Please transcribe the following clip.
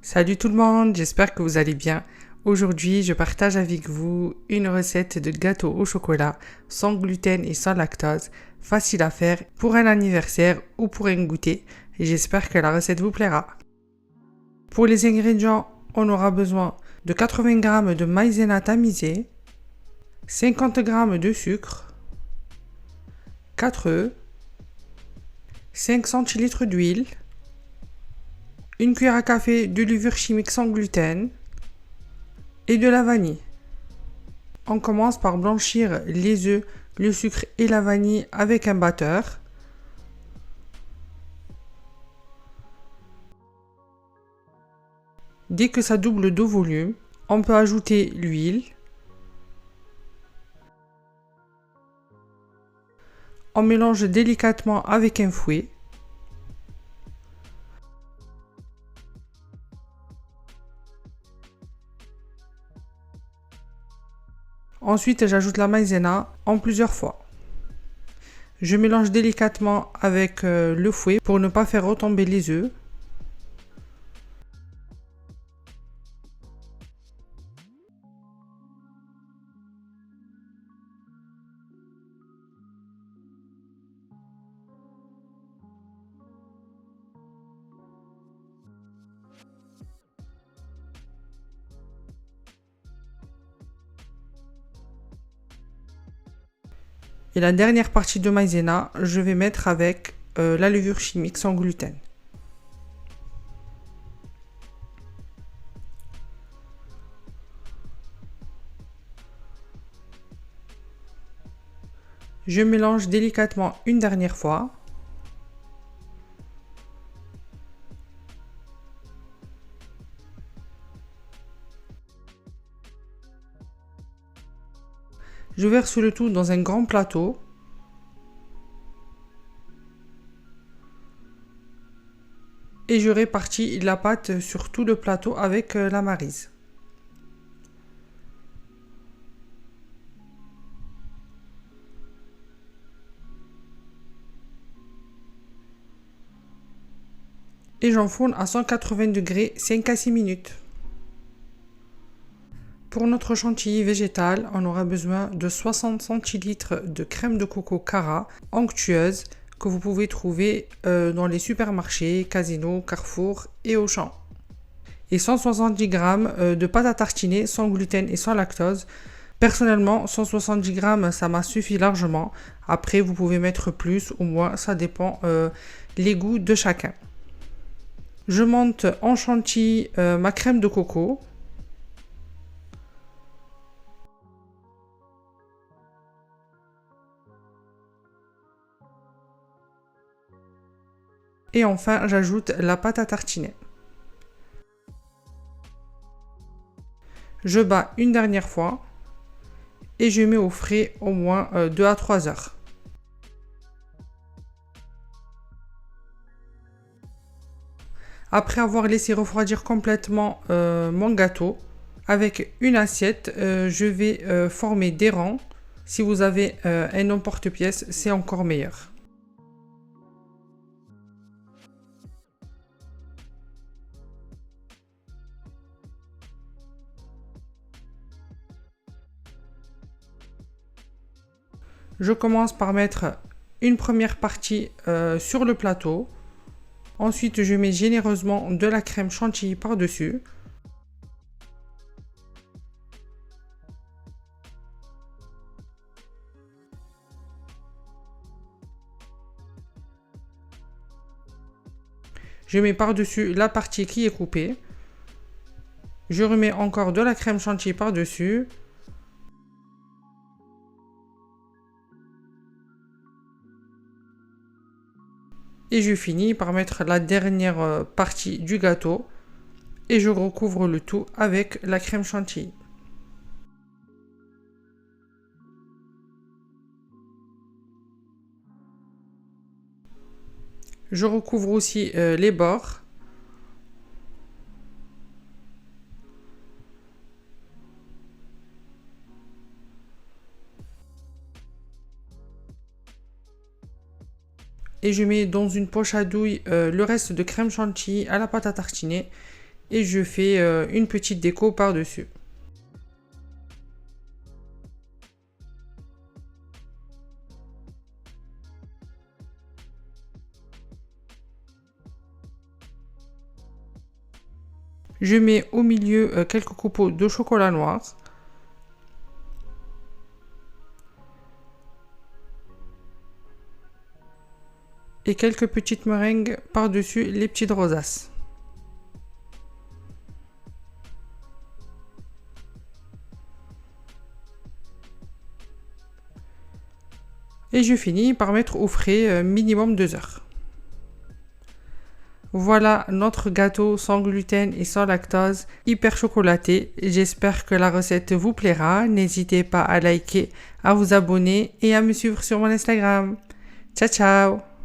Salut tout le monde, j'espère que vous allez bien. Aujourd'hui, je partage avec vous une recette de gâteau au chocolat sans gluten et sans lactose, facile à faire pour un anniversaire ou pour un goûter. Et j'espère que la recette vous plaira. Pour les ingrédients, on aura besoin de 80 g de maïzena tamisé, 50 g de sucre, 4 œufs, 5 centilitres d'huile, une cuillère à café de levure chimique sans gluten et de la vanille. On commence par blanchir les œufs, le sucre et la vanille avec un batteur. Dès que ça double de volume, on peut ajouter l'huile. On mélange délicatement avec un fouet. Ensuite, j'ajoute la maïzena en plusieurs fois. Je mélange délicatement avec le fouet pour ne pas faire retomber les œufs. Et la dernière partie de maïzena, je vais mettre avec la levure chimique sans gluten. Je mélange délicatement une dernière fois. Je verse le tout dans un grand plateau. Et je répartis la pâte sur tout le plateau avec la maryse. Et j'enfourne à 180 degrés 5 à 6 minutes. Pour notre chantilly végétal, on aura besoin de 60 centilitres de crème de coco Cara onctueuse que vous pouvez trouver dans les supermarchés, Casino, Carrefour et Auchan. Et 170 g de pâte à tartiner sans gluten et sans lactose. Personnellement, 170 g, ça m'a suffi largement. Après, vous pouvez mettre plus ou moins, ça dépend les goûts de chacun. Je monte en chantilly ma crème de coco. Et enfin, j'ajoute la pâte à tartiner. Je bats une dernière fois et je mets au frais au moins 2 à 3 heures. Après avoir laissé refroidir complètement mon gâteau, avec une assiette, je vais former des rangs. Si vous avez un emporte-pièce, c'est encore meilleur. Je commence par mettre une première partie sur le plateau. Ensuite, je mets généreusement de la crème chantilly par-dessus. Je mets par-dessus la partie qui est coupée. Je remets encore de la crème chantilly par-dessus. Et je finis par mettre la dernière partie du gâteau. Et je recouvre le tout avec la crème chantilly. Je recouvre aussi les bords. Et je mets dans une poche à douille le reste de crème chantilly à la pâte à tartiner. et je fais une petite déco par-dessus. Je mets au milieu quelques copeaux de chocolat noir. Et quelques petites meringues par-dessus les petites rosaces. Et je finis par mettre au frais minimum 2 heures. Voilà notre gâteau sans gluten et sans lactose, hyper chocolaté. J'espère que la recette vous plaira. N'hésitez pas à liker, à vous abonner et à me suivre sur mon Instagram. Ciao ciao!